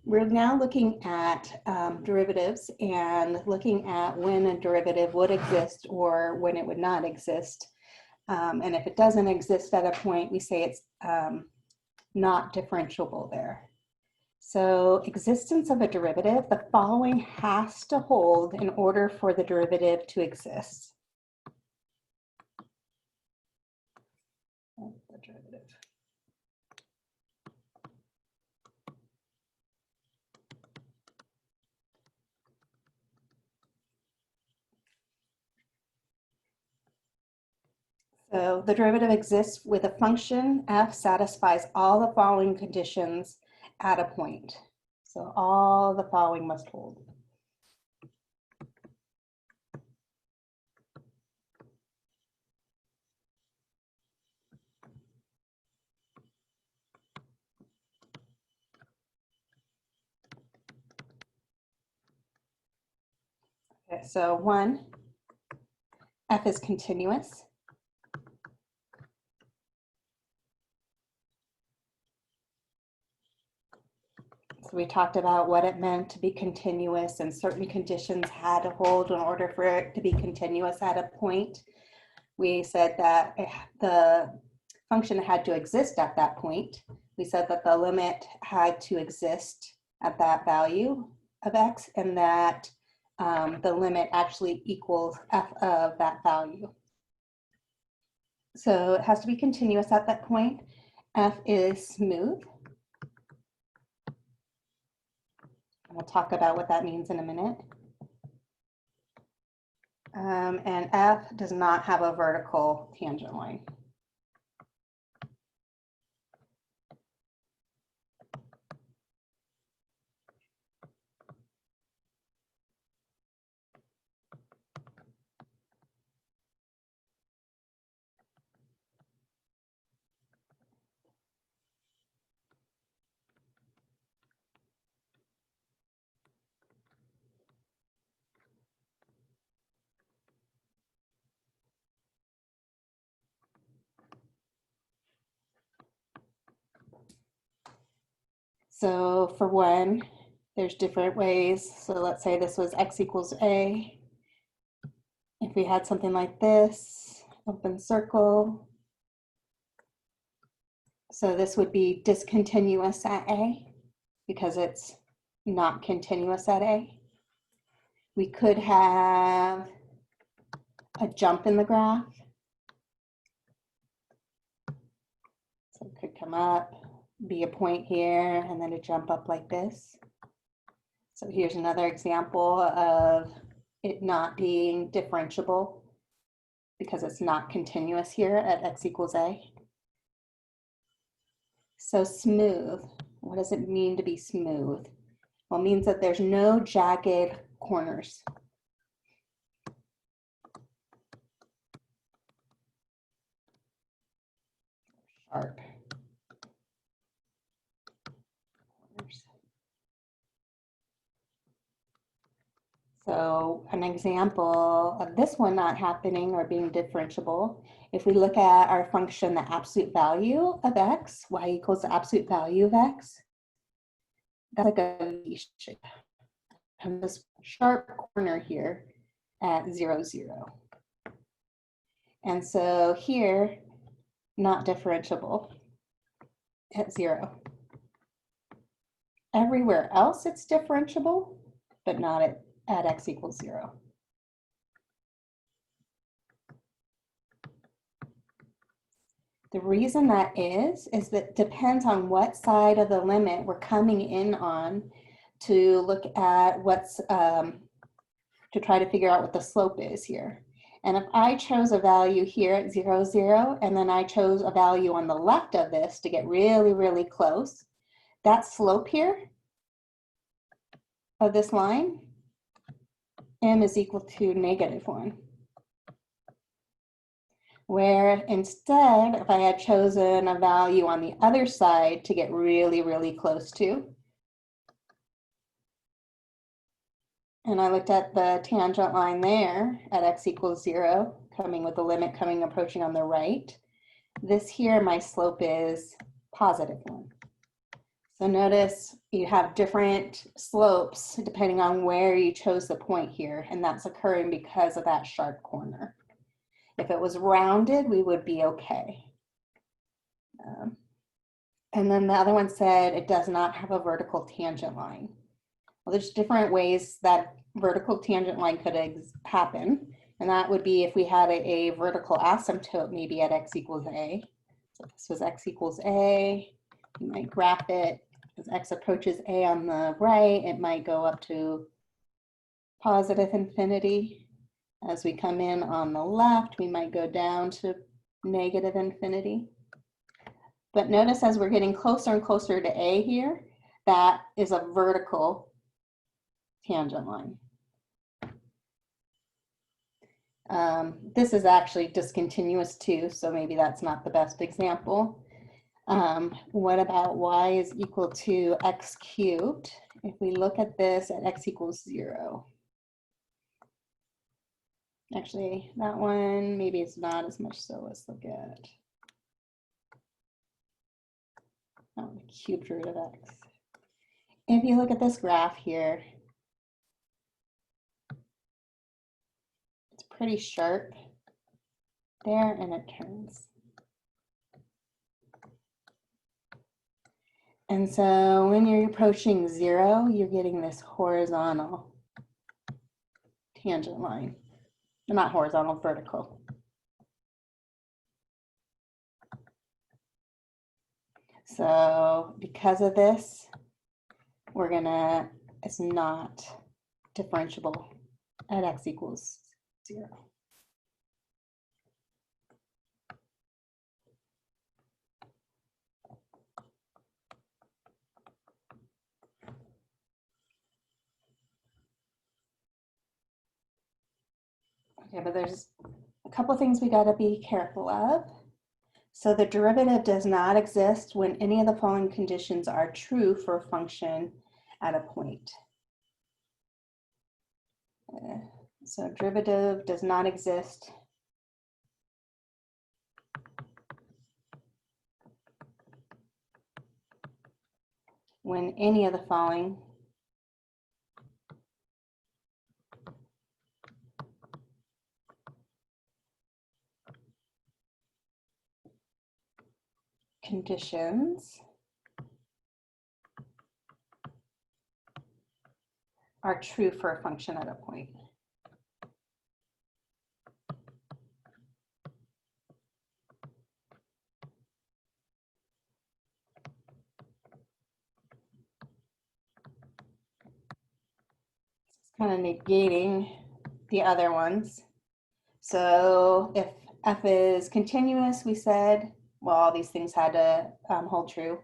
We're now looking at derivatives and looking at when a derivative would exist or when it would not exist. And if it doesn't exist at a point, we say it's not differentiable there. So existence of a derivative, the following has to hold in order for the derivative to exist. The derivative. So the derivative exists with a function f satisfies all the following conditions at a point. So all the following must hold. Okay, so 1, f is continuous. So we talked about what it meant to be continuous, and certain conditions had to hold in order for it to be continuous at a point. We said that the function had to exist at that point. We said that the limit had to exist at that value of x, and that the limit actually equals f of that value. So it has to be continuous at that point. F is smooth. We'll talk about what that means in a minute. And F does not have a vertical tangent line. So for 1, there's different ways. So let's say this was x equals a. If we had something like this, open circle. So this would be discontinuous at a because it's not continuous at a. We could have a jump in the graph. So it could come up, be a point here, and then a jump up like this. So here's another example of it not being differentiable because it's not continuous here at x equals a. So smooth, what does it mean to be smooth? Well, it means that there's no jagged corners. Sharp. So an example of this one not happening or being differentiable, if we look at our function, the absolute value of x, y equals the absolute value of x, that's like a V shape. And this sharp corner here at 0, 0. And so here, not differentiable at 0. Everywhere else it's differentiable, but not at x equals 0. The reason that is that it depends on what side of the limit we're coming in on to look at what's, to try to figure out what the slope is here. And if I chose a value here at 0, 0, and then I chose a value on the left of this to get really, really close, that slope here of this line, m is equal to -1. Where instead, if I had chosen a value on the other side to get really, really close to, and I looked at the tangent line there at x equals 0, coming with the limit approaching on the right, this here, my slope is +1. So notice you have different slopes depending on where you chose the point here, and that's occurring because of that sharp corner. If it was rounded, we would be okay. And then the other one said it does not have a vertical tangent line. Well, there's different ways that vertical tangent line could happen. And that would be if we had a vertical asymptote, maybe at x equals a. So if this was x equals a, you might graph it. As x approaches a on the right, it might go up to positive infinity. As we come in on the left, we might go down to negative infinity. But notice as we're getting closer and closer to a here, that is a vertical tangent line. This is actually discontinuous too, so maybe that's not the best example. What about y is equal to x cubed? If we look at this at x equals 0. Actually, that one, maybe it's not as much, so let's look at the cubed root of x. If you look at this graph here, it's pretty sharp there, and it turns. And so when you're approaching 0, you're getting this horizontal tangent line. Not horizontal, vertical. So because of this, it's not differentiable at x equals 0. Okay, but there's a couple things we got to be careful of. So the derivative does not exist when any of the following conditions are true for a function at a point. So derivative does not exist when any of the following conditions are true for a function at a point. It's kind of negating the other ones. So if f is continuous, we said, well, all these things had to hold true.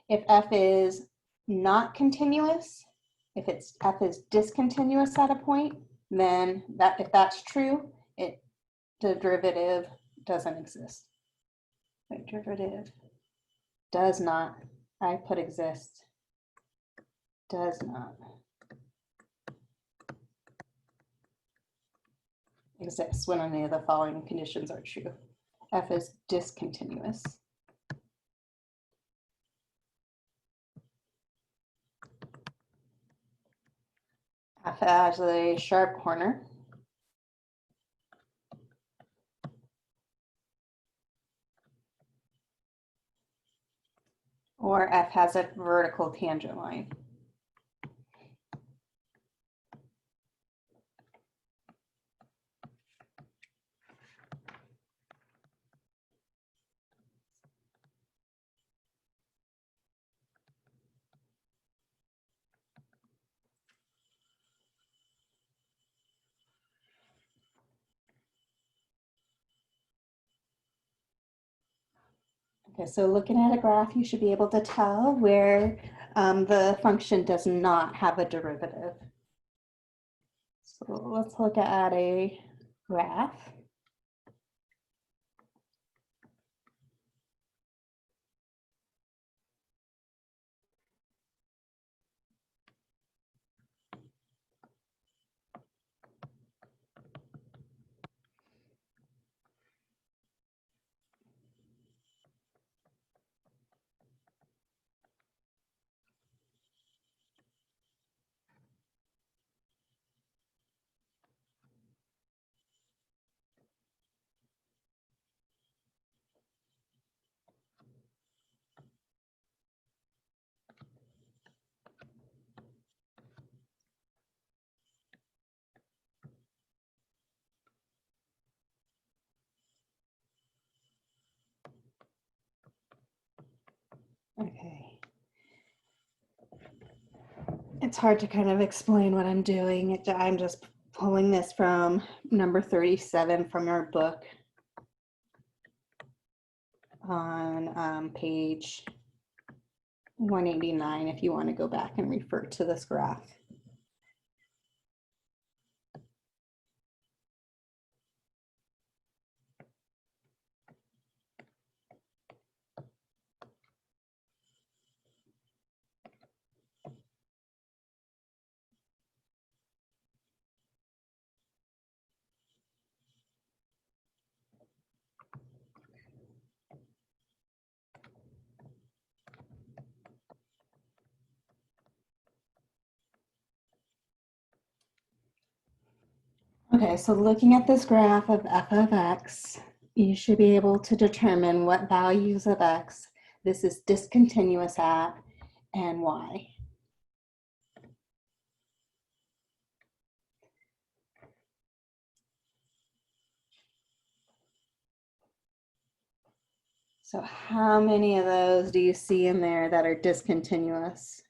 If f is not continuous, if f is discontinuous at a point, then if that's true, the derivative doesn't exist. The derivative does not, I put exist, does not exist when any of the following conditions are true. F is discontinuous. F has a sharp corner. Or F has a vertical tangent line. Okay, so looking at a graph, you should be able to tell where the function does not have a derivative. So let's look at a graph. Okay. It's hard to kind of explain what I'm doing. I'm just pulling this from number 37 from our book on page 189 if you want to go back and refer to this graph. Okay, so looking at this graph of f of x, you should be able to determine what values of x this is discontinuous at and why. So how many of those do you see in there that are discontinuous?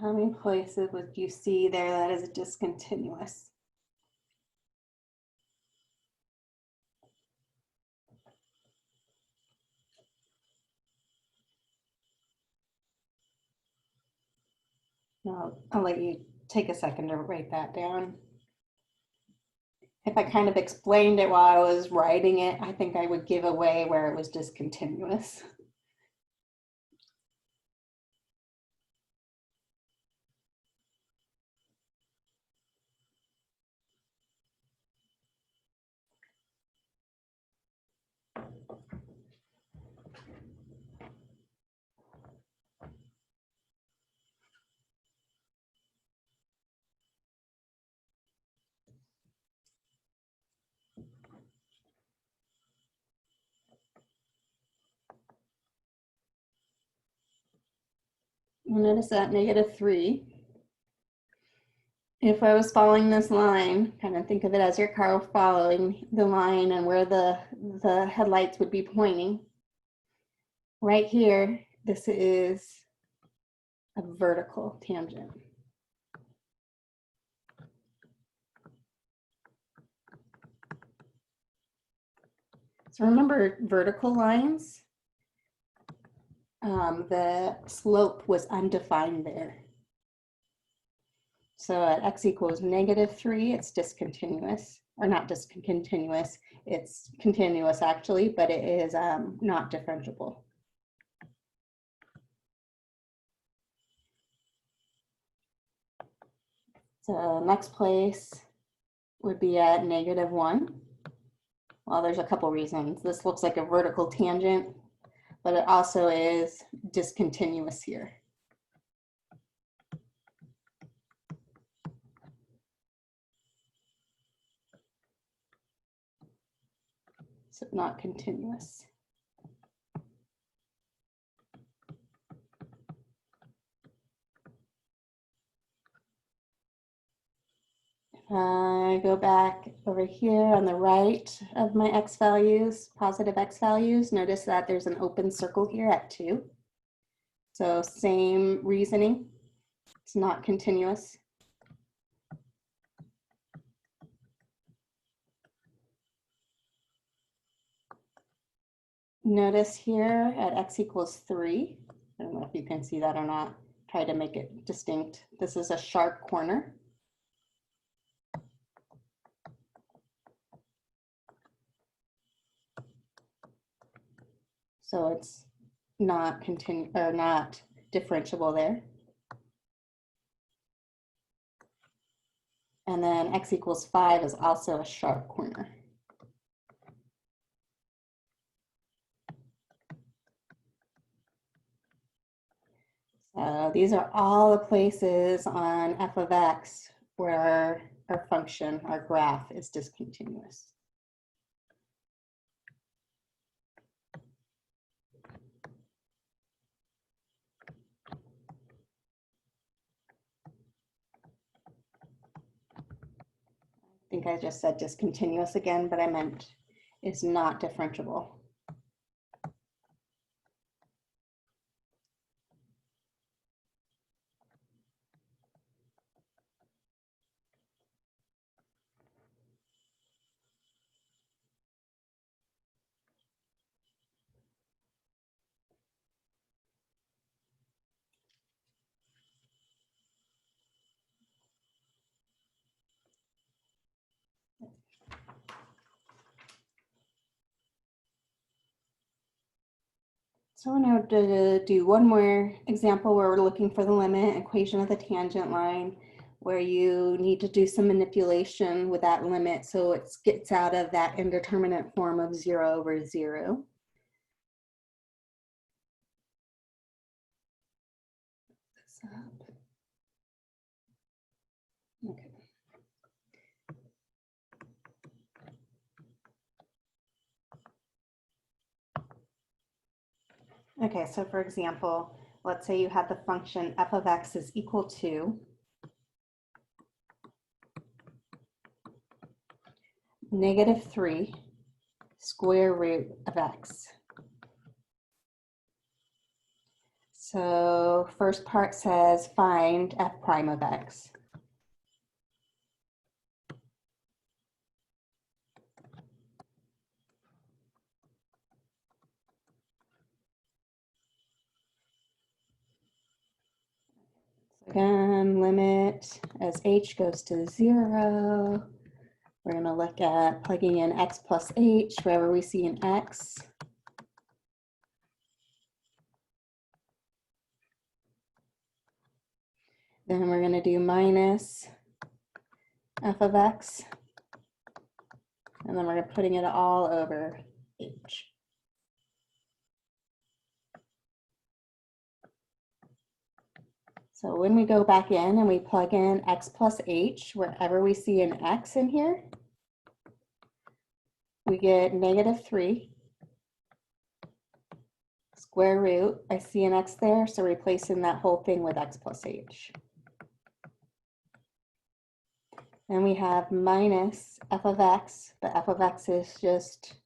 How many places would you see there that is discontinuous? No, I'll let you take a second to write that down. If I kind of explained it while I was writing it, I think I would give away where it was discontinuous. Notice that -3. If I was following this line, kind of think of it as your car following the line and where the headlights would be pointing. Right here, this is a vertical tangent. So remember vertical lines, the slope was undefined there. So at x equals -3, it's discontinuous, or not discontinuous, it's continuous actually, but it is not differentiable. So next place would be at -1. Well, there's a couple reasons. This looks like a vertical tangent, but it also is discontinuous here. So not continuous. I go back over here on the right of my x values, positive x values. Notice that there's an open circle here at 2. So same reasoning. It's not continuous. Notice here at x equals 3. I don't know if you can see that or not. Try to make it distinct. This is a sharp corner. So it's not not differentiable there. And then x equals 5 is also a sharp corner. So these are all the places on f of x where our function, our graph is discontinuous. I think I just said discontinuous again, but I meant is not differentiable. So we're now to do one more example where we're looking for the limit equation of the tangent line, where you need to do some manipulation with that limit so it gets out of that indeterminate form of 0 over 0. Okay. Okay, so for example, let's say you have the function f of x is equal to -3 square root of x. So first part says find f prime of x. Again, limit as h goes to 0. We're going to look at plugging in x plus h wherever we see an x. Then we're going to do minus f of x. And then we're putting it all over h. So when we go back in and we plug in x plus h, wherever we see an x in here, we get -3 square root. I see an x there, so replacing that whole thing with x plus h. Then we have minus f of x, but f of x is just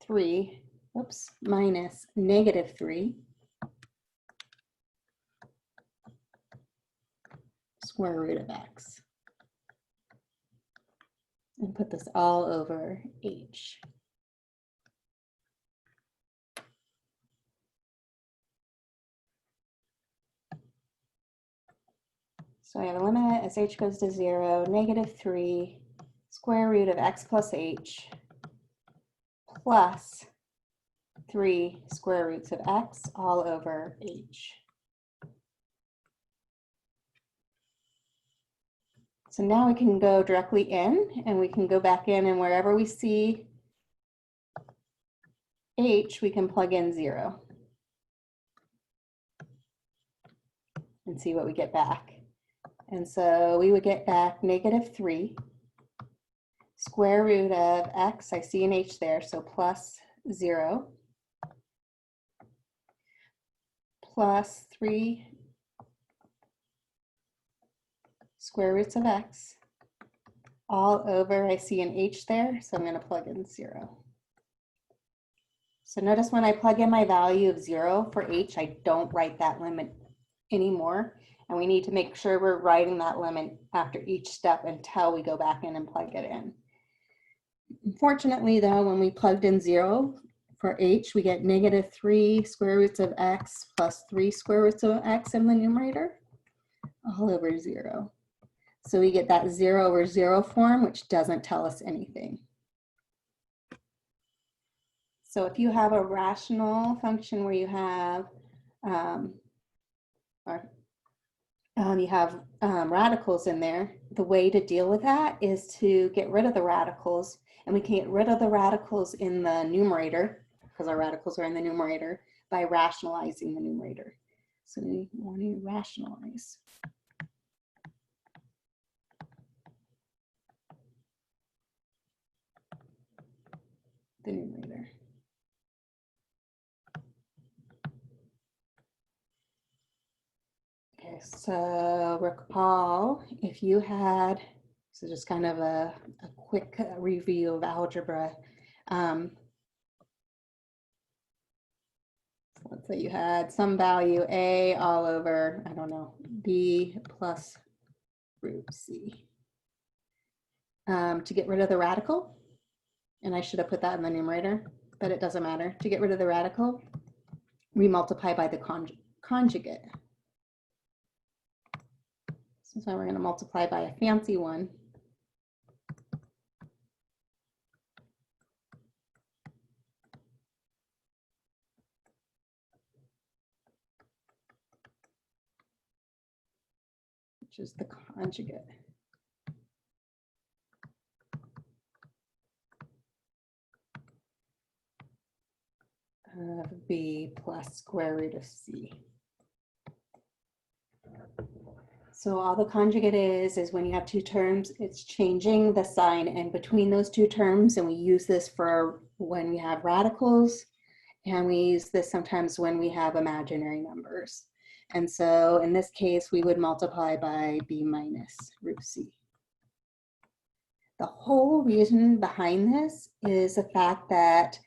3, oops, minus -3 square root of x. And put this all over h. So I have a limit as h goes to 0, -3 square root of x plus h plus 3 square roots of x all over h. So now we can go directly in and we can go back in, and wherever we see h, we can plug in 0 and see what we get back. And so we would get back -3 square root of x, I see an h there, so plus 0, plus 3 square roots of x, all over, I see an h there, so I'm going to plug in 0. So notice when I plug in my value of 0 for h, I don't write that limit anymore. And we need to make sure we're writing that limit after each step until we go back in and plug it in. Unfortunately, though, when we plugged in 0 for h, we get -3 square roots of x plus 3 square roots of x in the numerator, all over 0. So we get that 0 over 0 form, which doesn't tell us anything. So if you have a rational function where you have radicals in there, the way to deal with that is to get rid of the radicals, and we can get rid of the radicals in the numerator, because our radicals are in the numerator, by rationalizing the numerator. So we want to rationalize. the numerator. Okay, so recall if you had, so just kind of a quick review of algebra. Let's say you had some value a all over, I don't know, b plus root c. To get rid of the radical, and I should have put that in the numerator, but it doesn't matter. To get rid of the radical, we multiply by the conjugate. So we're going to multiply by a fancy one. Which is the conjugate. Of b plus square root of c. So all the conjugate is when you have two terms, it's changing the sign in between those two terms, and we use this for when we have radicals, and we use this sometimes when we have imaginary numbers. And so in this case, we would multiply by b minus root c. The whole reason behind this is the fact that,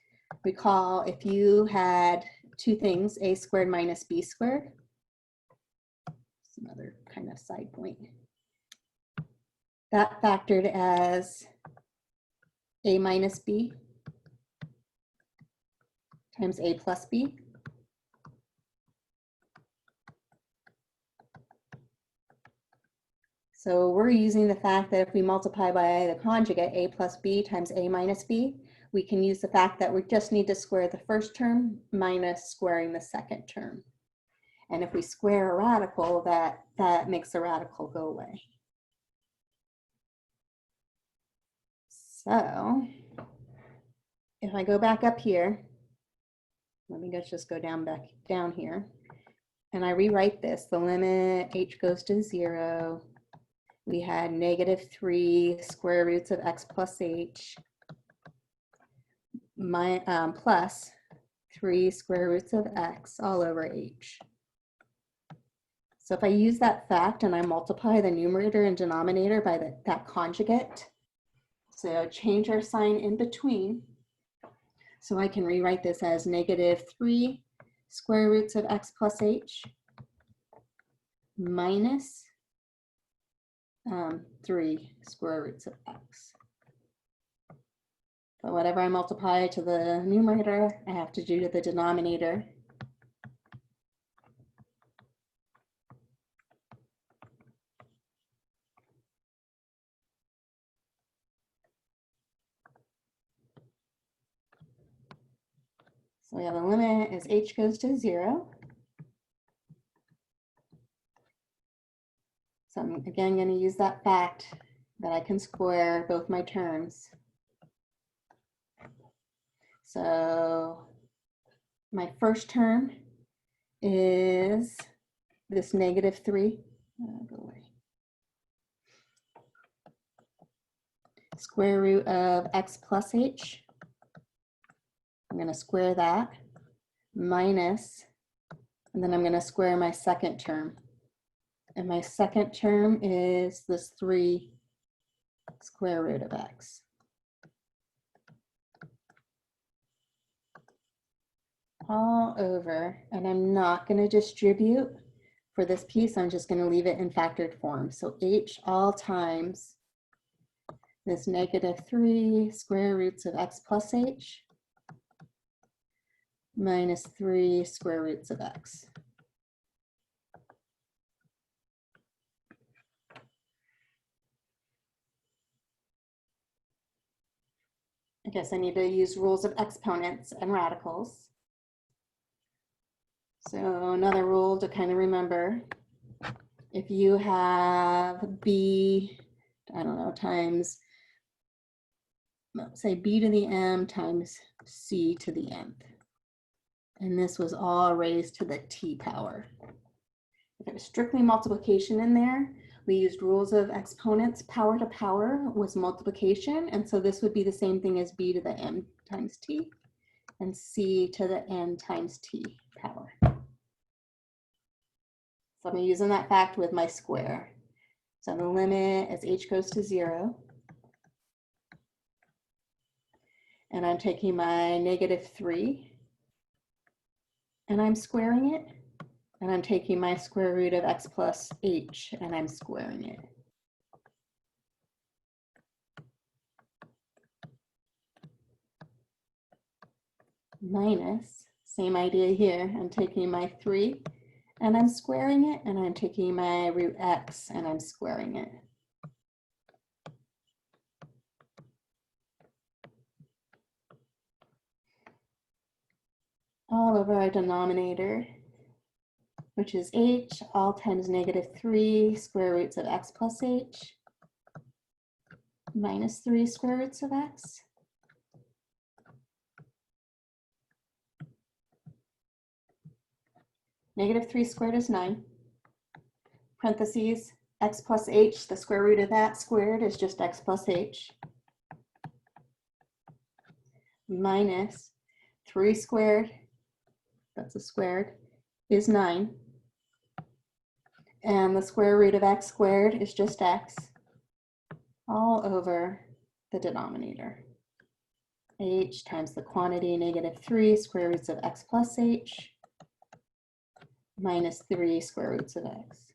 recall, if you had two things, a squared minus b squared, another kind of side point, that factored as a minus b times a plus b. So we're using the fact that if we multiply by the conjugate, a plus b times a minus b, we can use the fact that we just need to square the first term minus squaring the second term. And if we square a radical, that makes the radical go away. So if I go back up here, let me just go back down here, and I rewrite this. The limit h goes to 0. We had -3 square roots of x plus h plus 3 square roots of x all over h. So if I use that fact and I multiply the numerator and denominator by that conjugate, so change our sign in between, so I can rewrite this as -3 square roots of x plus h minus 3 square roots of x. But whatever I multiply to the numerator, I have to do to the denominator. So we have the limit as h goes to 0. So I'm again going to use that fact that I can square both my terms. So my first term is this -3. Go away. Square root of x plus h. I'm going to square that minus, and then I'm going to square my second term. And my second term is this 3 square root of x. All over, and I'm not going to distribute for this piece. I'm just going to leave it in factored form. So h all times this -3 square roots of x plus h minus 3 square roots of x. I guess I need to use rules of exponents and radicals. So another rule to kind of remember, if you have b, I don't know, times, say b to the m times c to the nth, and this was all raised to the t power. If it was strictly multiplication in there, We used rules of exponents. Power to power was multiplication, and so this would be the same thing as b to the m times t, and c to the n times t power. So I'm using that fact with my square. So the limit as h goes to 0. And I'm taking my -3 and I'm squaring it. And I'm taking my square root of x plus h and I'm squaring it. Minus, same idea here. I'm taking my 3 and I'm squaring it, and I'm taking my root x and I'm squaring it. All over our denominator, which is h, all times -3 square roots of x plus h, minus 3 square roots of x. -3 squared is 9. Parentheses, x plus h, the square root of that squared is just x plus h. Minus 3 squared, that's a squared, is 9. And the square root of x squared is just x, all over the denominator. H times the quantity -3 square roots of x plus h minus 3 square roots of x.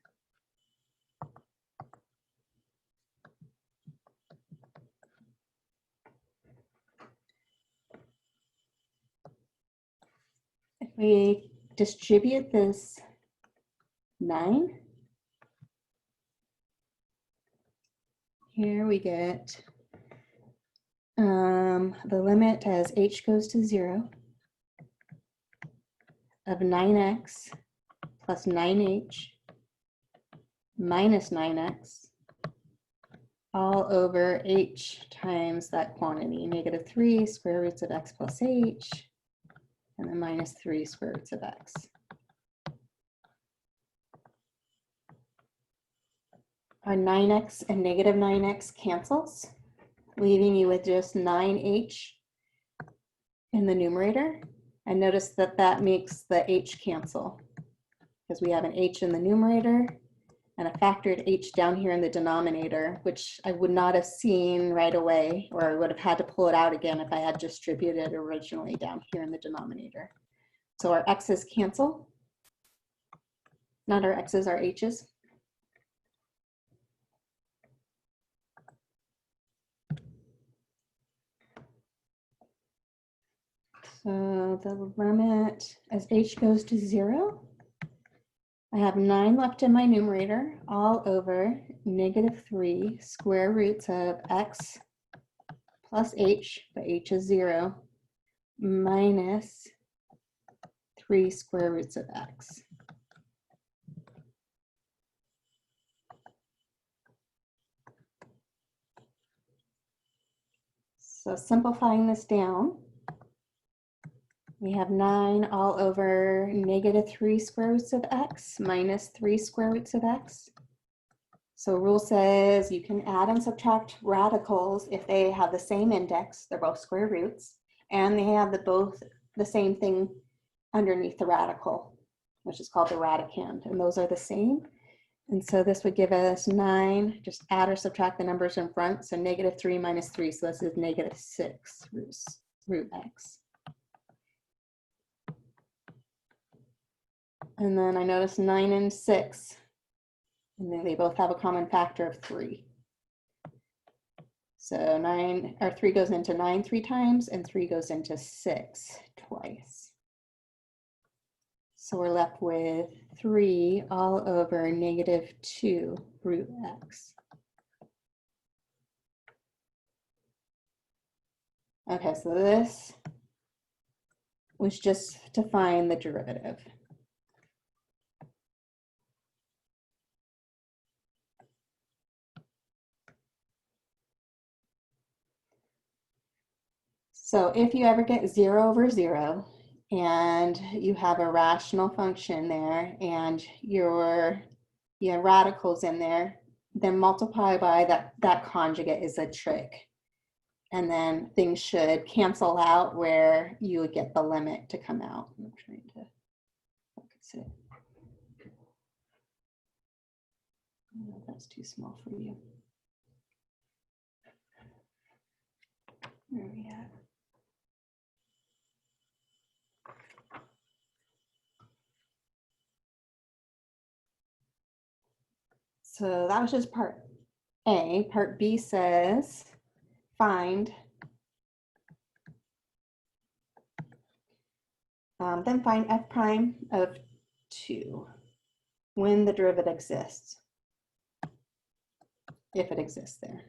If we distribute this 9, here we get the limit as h goes to 0 of 9x plus 9h minus 9x all over h times that quantity, -3 square roots of x plus h, and then minus 3 square roots of x. Our 9x and -9x cancels, leaving you with just 9h in the numerator. And notice that that makes the h cancel, because we have an h in the numerator and a factored h down here in the denominator, which I would not have seen right away, or I would have had to pull it out again if I had distributed originally down here in the denominator. So our x's cancel, not our x's, our h's. So the limit as h goes to 0, I have 9 left in my numerator, all over -3 square roots of x plus h, but h is 0, minus 3 square roots of x. So simplifying this down, we have 9 all over -3 square roots of x minus 3 square roots of x. So rule says you can add and subtract radicals if they have the same index, they're both square roots, and they have both the same thing underneath the radical, which is called the radicand, and those are the same. And so this would give us 9, just add or subtract the numbers in front, so -3 minus 3, so this is -6 root x. And then I notice 9 and 6, and then they both have a common factor of 3. So 3 goes into 9 3 times, and 3 goes into 6 twice. So we're left with 3 all over -2 root x. Okay, so this was just to find the derivative. So if you ever get 0 over 0 and you have a rational function there and you have radicals in there, then multiply by that conjugate is a trig. And then things should cancel out where you would get the limit to come out. I'm trying to focus it. Oh, that's too small for you. Where are we at? So that was just part A. Part B says find, then find f prime of 2 when the derivative exists, if it exists there.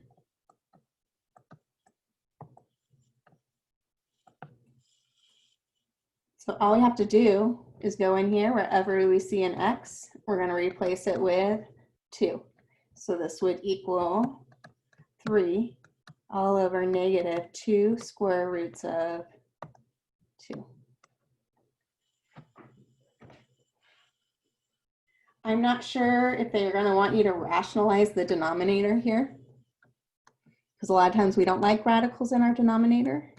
So all we have to do is go in here, wherever we see an x, we're going to replace it with 2. So this would equal 3 all over negative 2 square roots of 2. I'm not sure if they're going to want you to rationalize the denominator here, because a lot of times we don't like radicals in our denominator.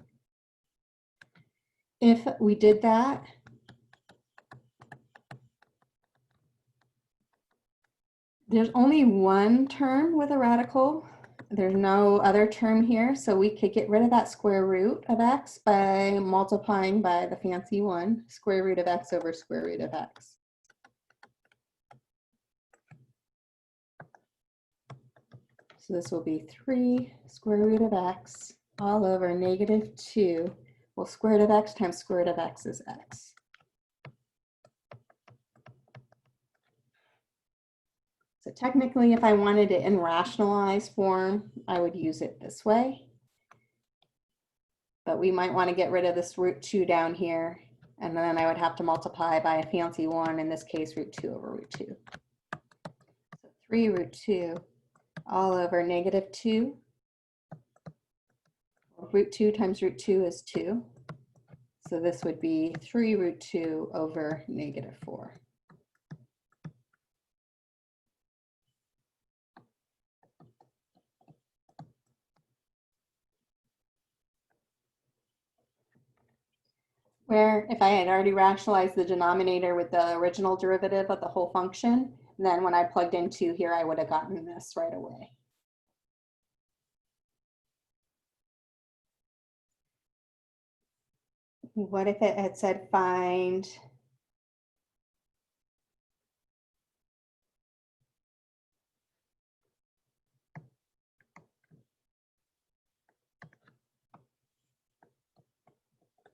If we did that, there's only one term with a radical. There's no other term here, so we could get rid of that square root of x by multiplying by the fancy one, square root of x over square root of x. So this will be 3 square root of x all over negative 2. Well, square root of x times square root of x is x. So technically, if I wanted it in rationalized form, I would use it this way. But we might want to get rid of this root 2 down here, and then I would have to multiply by a fancy one, in this case, root 2 over root 2. So 3 root 2 all over negative 2. Root 2 times root 2 is 2. So this would be 3 root 2 over negative 4. Where if I had already rationalized the denominator with the original derivative of the whole function, then when I plugged in 2 here, I would have gotten this right away. What if it had said find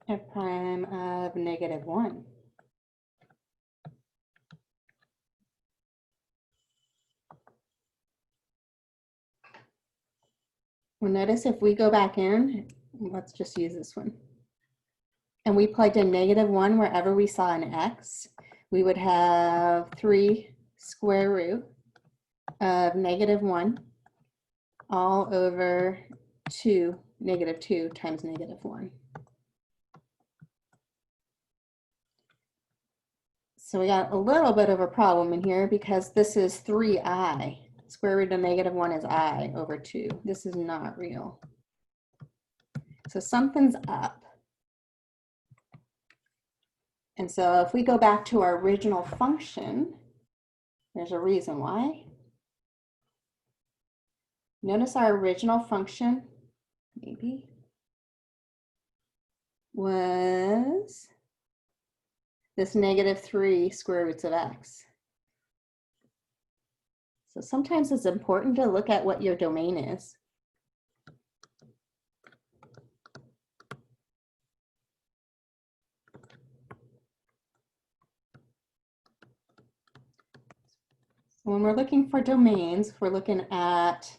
f prime of negative 1? Well, notice if we go back in, let's just use this one, and we plugged in negative 1 wherever we saw an x, we would have 3 square root of negative 1 all over 2, negative 2 times negative 1. So we got a little bit of a problem in here because this is 3i. Square root of negative 1 is I over 2. This is not real. So something's up. And so if we go back to our original function, there's a reason why. Notice our original function, maybe, was this negative 3 square roots of x. So sometimes it's important to look at what your domain is. So when we're looking for domains, we're looking at,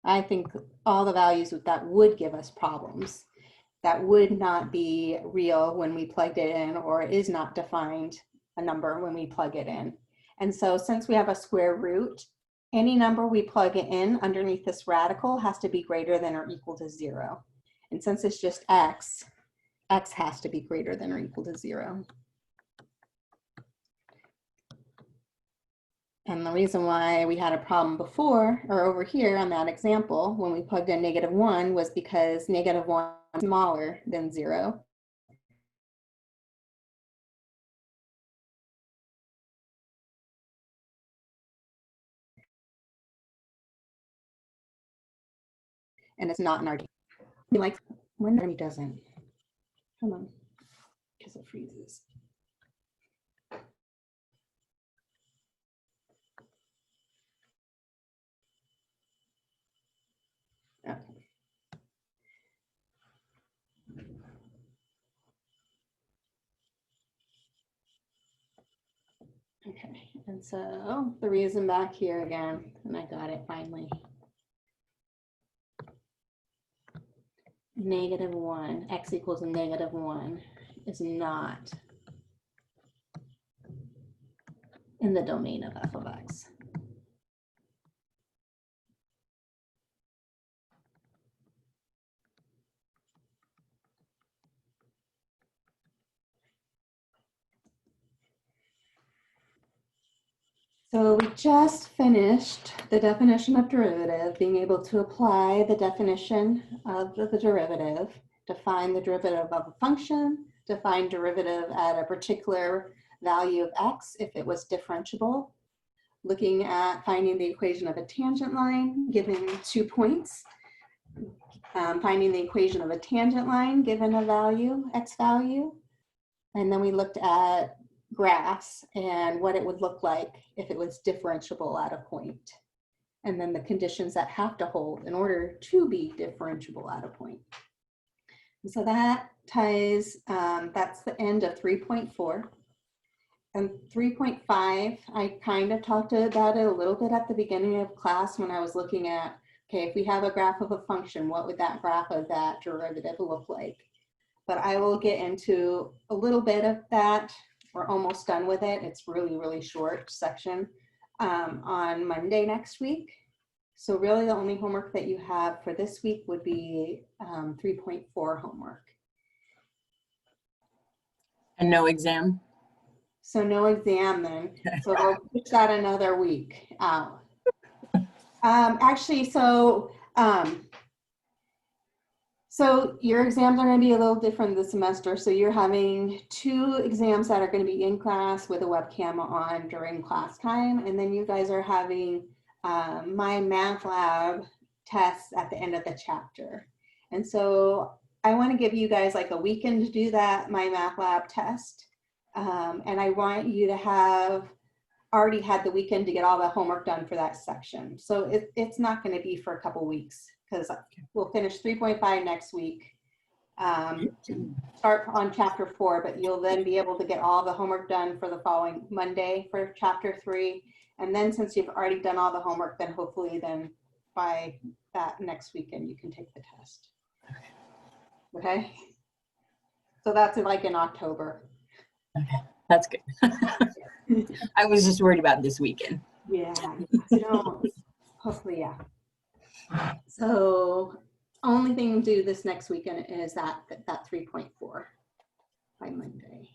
I think, all the values that would give us problems, that would not be real when we plugged it in, or is not defined a number when we plug it in. And so since we have a square root, any number we plug it in underneath this radical has to be greater than or equal to 0. And since it's just x, x has to be greater than or equal to 0. And the reason why we had a problem before, or over here on that example, when we plugged in -1 was because -1 is smaller than 0. And it's not in our game. Like when it doesn't. Hold on, because it freezes. Okay. Okay, and so the reason back here again, and I got it finally. -1, x equals -1 is not in the domain of f of x. So we just finished the definition of derivative, being able to apply the definition of the derivative, define the derivative of a function, define derivative at a particular value of x if it was differentiable, looking at finding the equation of a tangent line given 2 points, finding the equation of a tangent line given a value, x value, and then we looked at graphs and what it would look like if it was differentiable at a point, and then the conditions that have to hold in order to be differentiable at a point. And so that ties, that's the end of 3.4. And 3.5, I kind of talked about it a little bit at the beginning of class when I was looking at, okay, if we have a graph of a function, what would that graph of that derivative look like? But I will get into a little bit of that. We're almost done with it. It's really, really short section on Monday next week. So really the only homework that you have for this week would be 3.4 homework. And no exam? So no exam then. So we'll push that another week out. Actually, so your exams are going to be a little different this semester. So you're having 2 exams that are going to be in class with a webcam on during class time. And then you guys are having my math lab tests at the end of the chapter. And so I want to give you guys like a weekend to do that, my math lab test. And I want you to have already had the weekend to get all the homework done for that section. So it's not going to be for a couple weeks, because we'll finish 3.5 next week, start on chapter 4, but you'll then be able to get all the homework done for the following Monday for chapter 3. And then since you've already done all the homework, then hopefully then by that next weekend, you can take the test. Okay? So that's like in October. Okay, that's good. I was just worried about this weekend. Yeah, hopefully, yeah. So only thing to do this next weekend is that 3.4 by Monday.